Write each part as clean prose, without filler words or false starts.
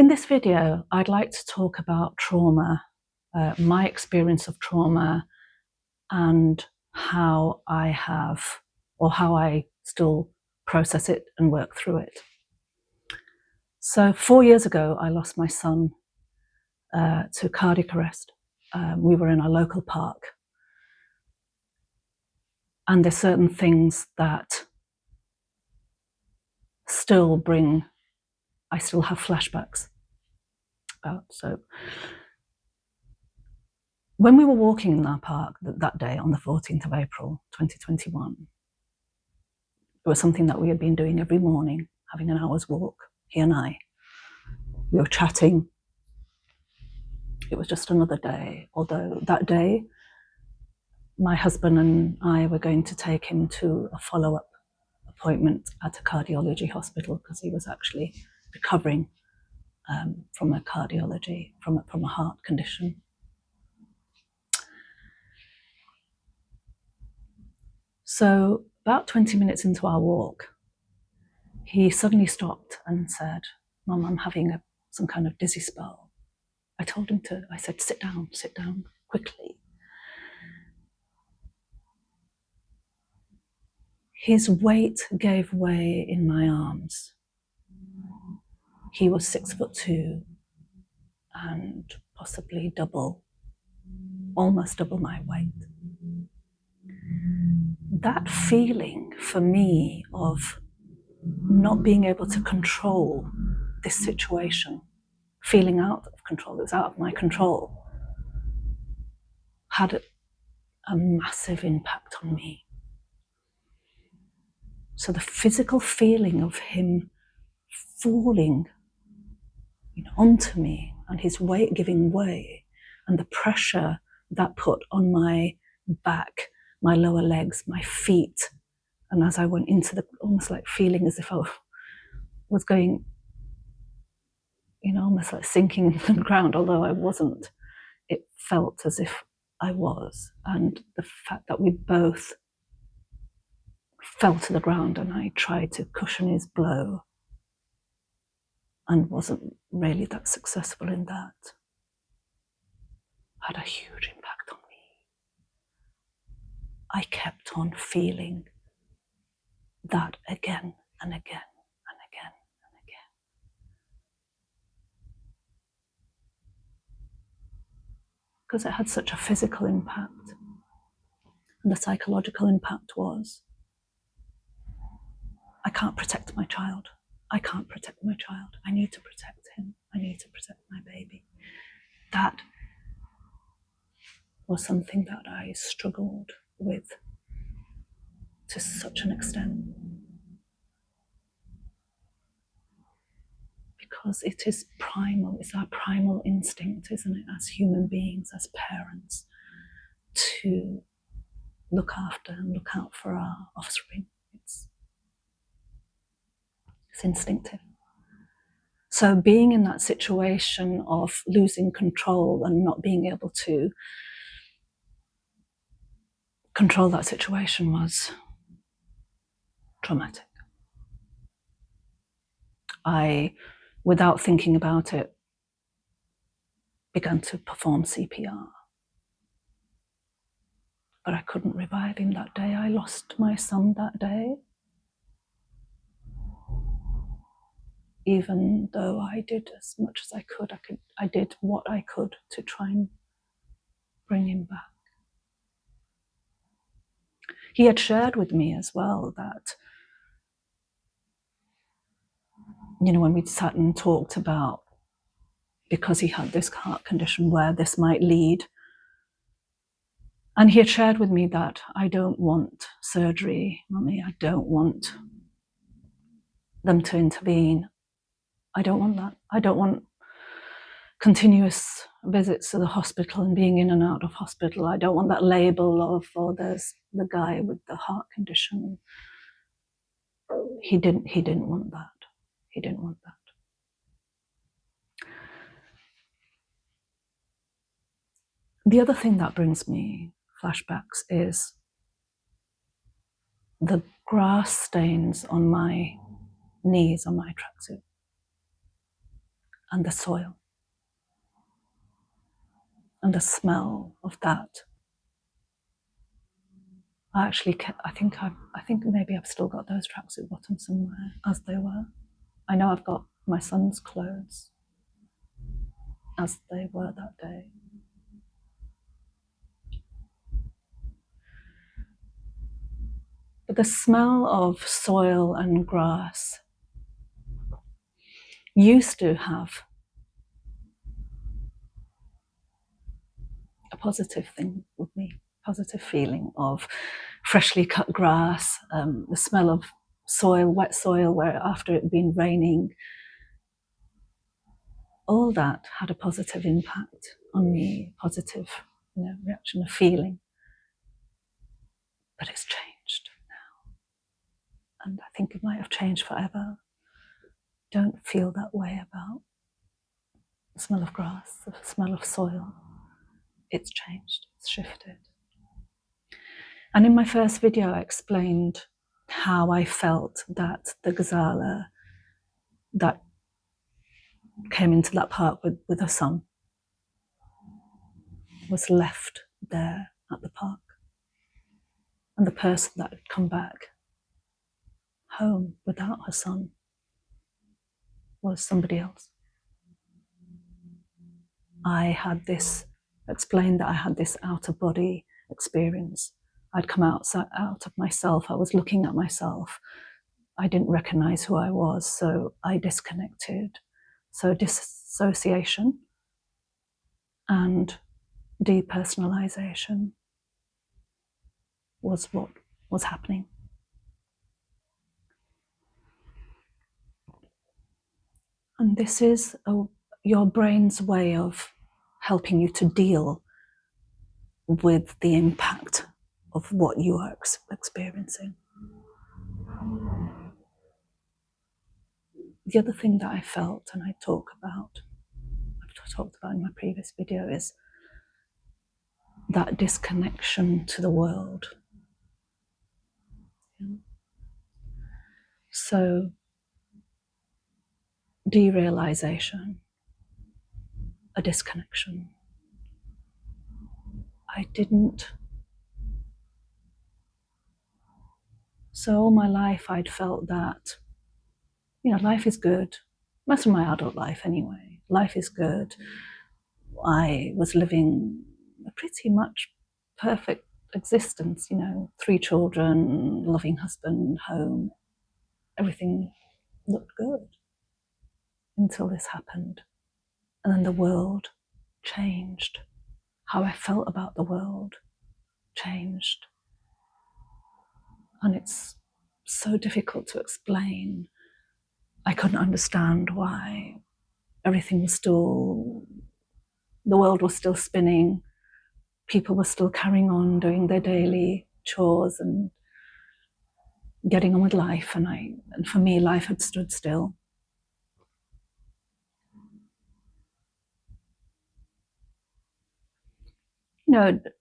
In this video, I'd like to talk about trauma, my experience of trauma, and how I still process it and work through it. So 4 years ago, I lost my son to cardiac arrest. We were in a local park. And there's certain things that I still have flashbacks about. So when we were walking in our park that day on the 14th of April, 2021, it was something that we had been doing every morning, having an hour's walk, he and I. We were chatting. It was just another day, although that day, my husband and I were going to take him to a follow-up appointment at a cardiology hospital because he was actually recovering from a heart condition. So about 20 minutes into our walk, he suddenly stopped and said, "Mum, I'm having some kind of dizzy spell." I said, sit down quickly. His weight gave way in my arms. He was 6'2" and possibly almost double my weight. That feeling for me of not being able to control this situation, feeling out of control, it was out of my control, had a massive impact on me. So the physical feeling of him falling onto me and his weight giving way and the pressure that put on my back, my lower legs, my feet, and as I went into almost like feeling as if I was going, almost like sinking into the ground, although I wasn't. It felt as if I was. And the fact that we both fell to the ground and I tried to cushion his blow and wasn't really that successful in that, had a huge impact on me. I kept on feeling that again and again and again and again. Because it had such a physical impact. And the psychological impact was, I can't protect my child. I can't protect my child. I need to protect him. I need to protect my baby. That was something that I struggled with to such an extent. Because it is primal, it's our primal instinct, isn't it, as human beings, as parents, to look after and look out for our offspring. It's instinctive. So being in that situation of losing control and not being able to control that situation was traumatic. I, without thinking about it, began to perform CPR. But I couldn't revive him that day. I lost my son that day. Even though I did as much as I could, I did what I could to try and bring him back. He had shared with me as well that, when we sat and talked about, because he had this heart condition, where this might lead. And he had shared with me that, I don't want surgery, Mummy. I don't want them to intervene. I don't want that. I don't want continuous visits to the hospital and being in and out of hospital. I don't want that label of, there's the guy with the heart condition. He didn't want that. He didn't want that. The other thing that brings me flashbacks is the grass stains on my knees on my tracksuit. and the soil and the smell of that. I think maybe I've still got those tracksuit bottoms somewhere as they were. I know I've got my son's clothes as they were that day. But the smell of soil and grass used to have a positive thing with me, positive feeling of freshly cut grass, the smell of soil, wet soil, where after it had been raining, all that had a positive impact on me, positive reaction, a feeling. But it's changed now. And I think it might have changed forever. Don't feel that way about the smell of grass, the smell of soil. It's changed, it's shifted. And in my first video, I explained how I felt that the gazala that came into that park with her son was left there at the park. And the person that had come back home without her son was somebody else. I explained that I had this out-of-body experience. I'd come out of myself. I was looking at myself. I didn't recognize who I was, so I disconnected. So dissociation and depersonalization was what was happening. And this is your brain's way of helping you to deal with the impact of what you are experiencing. The other thing that I felt, and I've talked about in my previous video, is that disconnection to the world. So, derealization, a disconnection. So all my life I'd felt that, life is good. Most of my adult life anyway. Life is good. I was living a pretty much perfect existence, 3 children, loving husband, home. Everything looked good until this happened. And then the world changed. How I felt about the world changed. And it's so difficult to explain. I couldn't understand why everything was still, the world was still spinning. People were still carrying on doing their daily chores and getting on with life. And for me, life had stood still.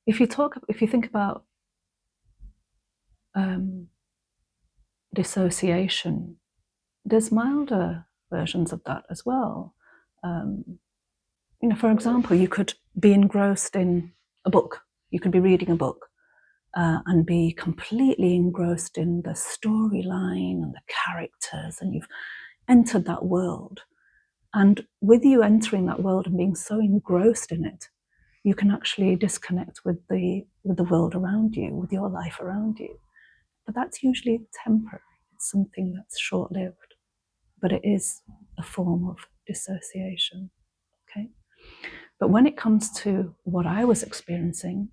If you think about dissociation, there's milder versions of that as well. For example, you could be engrossed in a book. You could be reading a book and be completely engrossed in the storyline and the characters, and you've entered that world. And with you entering that world and being so engrossed in it, you can actually disconnect with the world around you, with your life around you. But that's usually temporary. It's something that's short-lived, but it is a form of dissociation. Okay. But when it comes to what I was experiencing,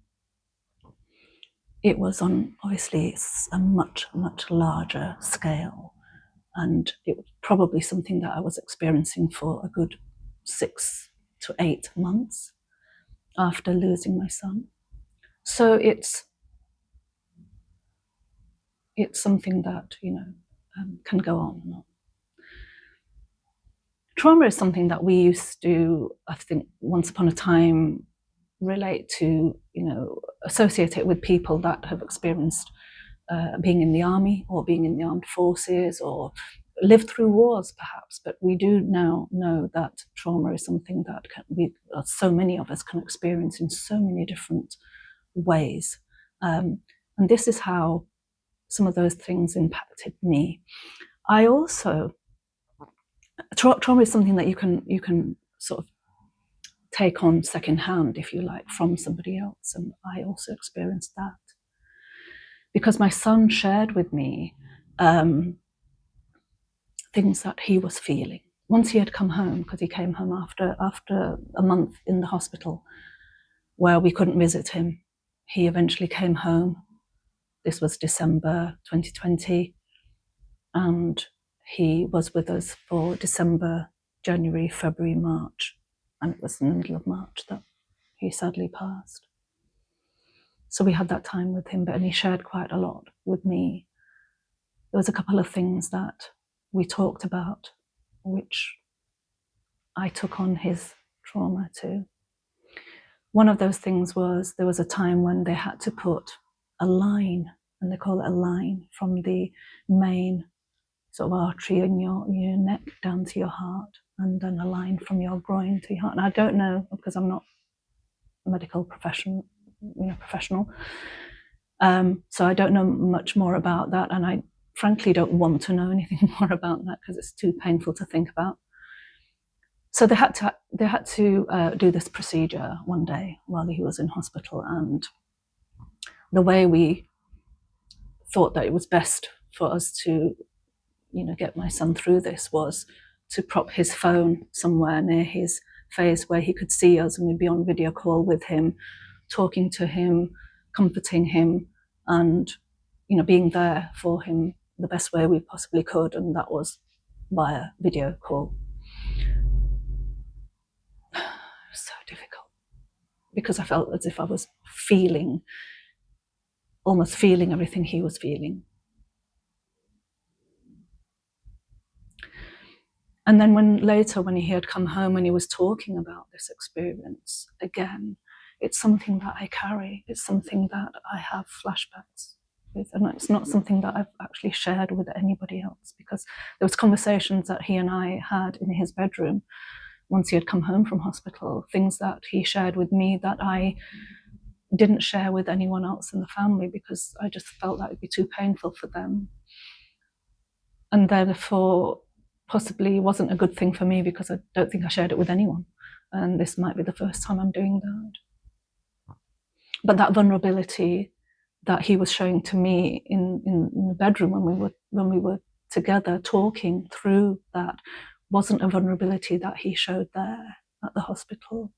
it was on obviously a much, much larger scale. And it was probably something that I was experiencing for a good 6 to 8 months after losing my son. So it's something that, can go on and on. Trauma is something that we used to, I think, once upon a time relate to, associate it with people that have experienced being in the army or being in the armed forces or lived through wars, perhaps, but we do now know that trauma is something that so many of us can experience in so many different ways. And this is how some of those things impacted me. I also, trauma is something that you can sort of take on secondhand, if you like, from somebody else. And I also experienced that. Because my son shared with me things that he was feeling. Once he had come home, because he came home after a month in the hospital where we couldn't visit him, he eventually came home. This was December 2020, and he was with us for December, January, February, March, and it was in the middle of March that he sadly passed. So we had that time with him, and he shared quite a lot with me. There was a couple of things that we talked about, which I took on his trauma too. One of those things was there was a time when they had to put a line, and they call it a line, from the main sort of artery in your neck down to your heart, and then a line from your groin to your heart. And I don't know, because I'm not a medical professional, so I don't know much more about that, and I frankly don't want to know anything more about that because it's too painful to think about. So they had to do this procedure one day while he was in hospital, and the way we thought that it was best for us to, get my son through this was to prop his phone somewhere near his face where he could see us, and we'd be on video call with him, talking to him, comforting him, and being there for him the best way we possibly could, and that was via video call. It was so difficult because I felt as if I was almost feeling everything he was feeling. And then when he had come home and he was talking about this experience again, it's something that I carry. It's something that I have flashbacks with, and it's not something that I've actually shared with anybody else, because there was conversations that he and I had in his bedroom once he had come home from hospital, things that he shared with me that I didn't share with anyone else in the family because I just felt that it'd be too painful for them. And therefore, possibly wasn't a good thing for me because I don't think I shared it with anyone. And this might be the first time I'm doing that. But that vulnerability that he was showing to me in the bedroom when we were together talking through that wasn't a vulnerability that he showed there at the hospital.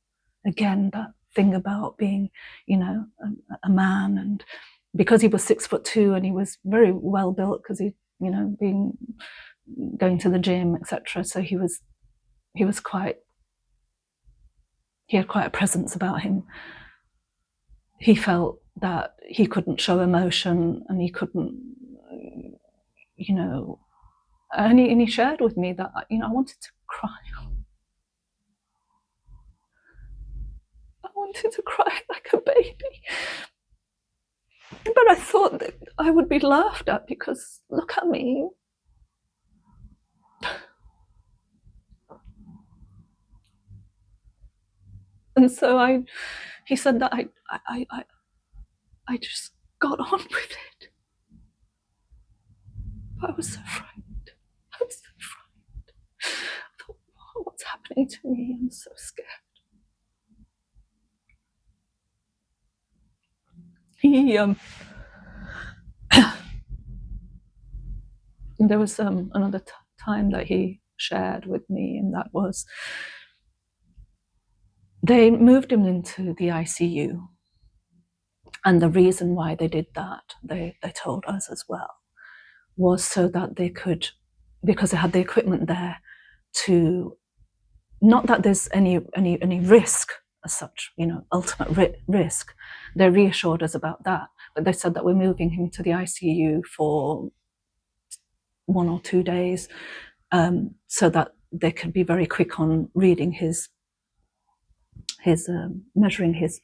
Again, that thing about being, a man, and because he was 6'2" and he was very well built because he, going to the gym, etc. So he had quite a presence about him. He felt that he couldn't show emotion, and he couldn't, and he shared with me that, I wanted to cry. I wanted to cry like a baby. But I thought that I would be laughed at because, look at me. And so he said that I just got on with it. But I was so frightened. I thought, what's happening to me? I'm so scared. There was another time that he shared with me, and that was they moved him into the ICU. And the reason why they did that, they told us as well, was so that they could, because they had the equipment there to, not that there's any risk as such, ultimate risk. They reassured us about that, but they said that we're moving him to the ICU for 1 or 2 days, so that they could be very quick on reading his measuring his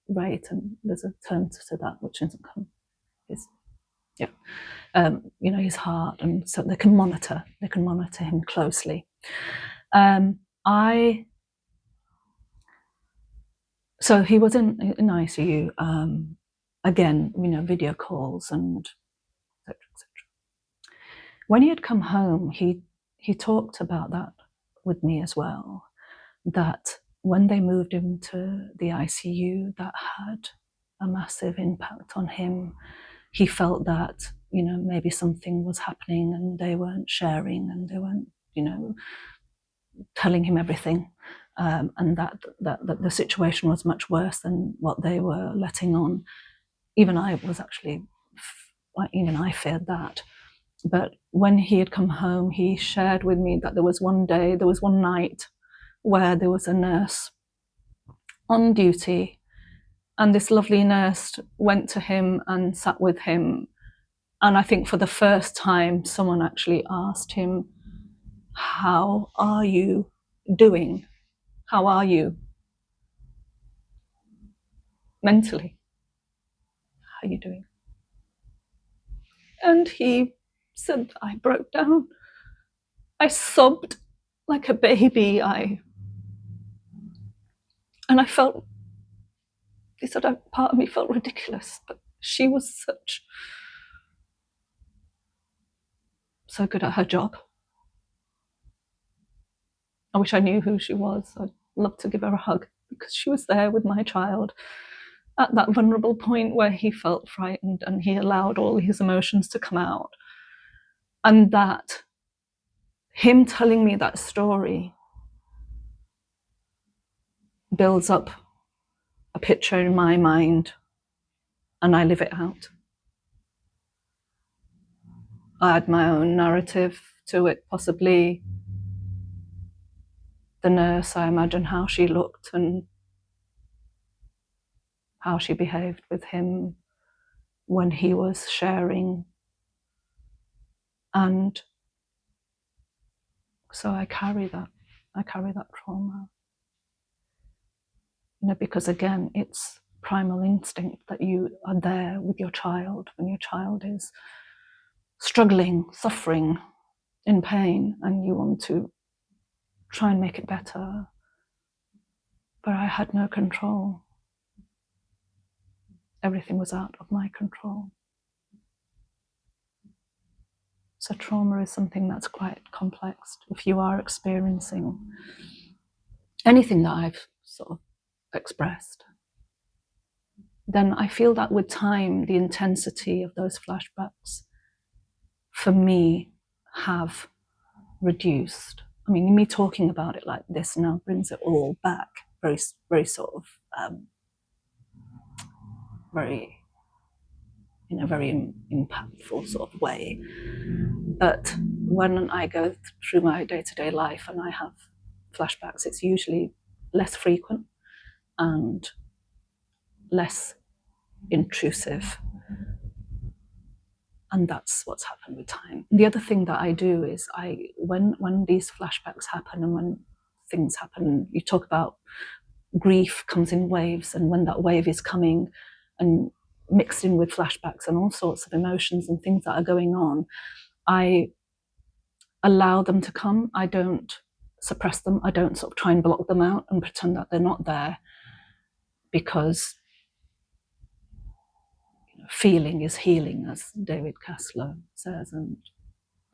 rate, and there's a term to that which isn't his his heart, and so they can monitor him closely. So he was in ICU, again, video calls and etc. etc. When he had come home, he talked about that with me as well, that when they moved him to the ICU, that had a massive impact on him. He felt that, maybe something was happening and they weren't sharing and they weren't, telling him everything. And that the situation was much worse than what they were letting on. Even I feared that. But when he had come home, he shared with me that there was one night where there was a nurse on duty, and this lovely nurse went to him and sat with him. And I think for the first time, someone actually asked him, "How are you doing? How are you mentally? How are you doing?" And he said, "I broke down. I sobbed like a baby. And I felt," he said, "part of me felt ridiculous, but she was so good at her job. I wish I knew who she was. I'd love to give her a hug, because she was there with my child at that vulnerable point where he felt frightened and he allowed all his emotions to come out." And that, him telling me that story, builds up a picture in my mind, and I live it out. I add my own narrative to it, possibly. The nurse, I imagine how she looked and how she behaved with him when he was sharing. And so I carry that trauma. Because again, it's primal instinct that you are there with your child when your child is struggling, suffering, in pain, and you want to try and make it better. But I had no control. Everything was out of my control. So trauma is something that's quite complex. If you are experiencing anything that I've sort of expressed, then I feel that with time, the intensity of those flashbacks, for me, have reduced. I mean, me talking about it like this now brings it all back, very, very sort of, very, in a very impactful sort of way. But when I go through my day-to-day life and I have flashbacks, it's usually less frequent and less intrusive. And that's what's happened with time. The other thing that I do is when these flashbacks happen and when things happen, you talk about grief comes in waves, and when that wave is coming and mixed in with flashbacks and all sorts of emotions and things that are going on, I allow them to come. I don't suppress them. I don't sort of try and block them out and pretend that they're not there, because feeling is healing, as David Kasler says, and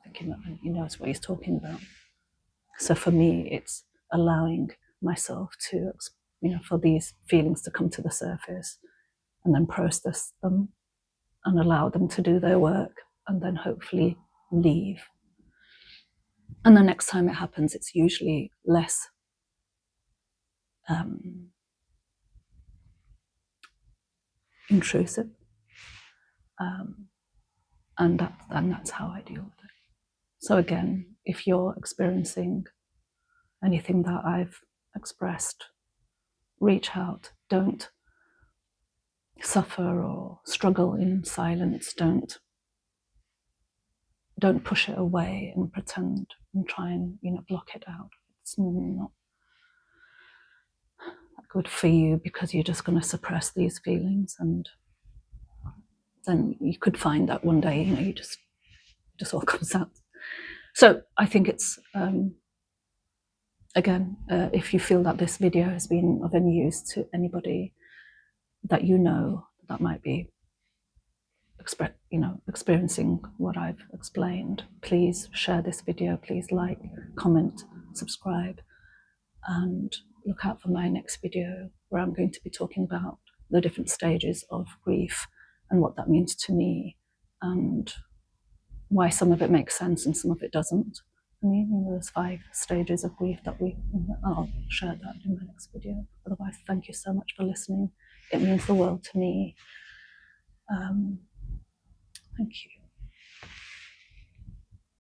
thinking that he knows what he's talking about. So for me, it's allowing myself to, for these feelings to come to the surface and then process them and allow them to do their work and then hopefully leave. And the next time it happens, it's usually less intrusive. And that's how I deal with it. So again, if you're experiencing anything that I've expressed, reach out. Don't suffer or struggle in silence. Don't push it away and pretend and try and block it out. It's not good for you, because you're just going to suppress these feelings and then you could find that one day, you just all comes out. So I think it's, again, if you feel that this video has been of any use to anybody that that might be experiencing what I've explained, please share this video, please like, comment, subscribe, and look out for my next video where I'm going to be talking about the different stages of grief and what that means to me, and why some of it makes sense and some of it doesn't. I mean, there's 5 stages of grief that I'll share that in my next video. Otherwise, thank you so much for listening. It means the world to me. Thank you.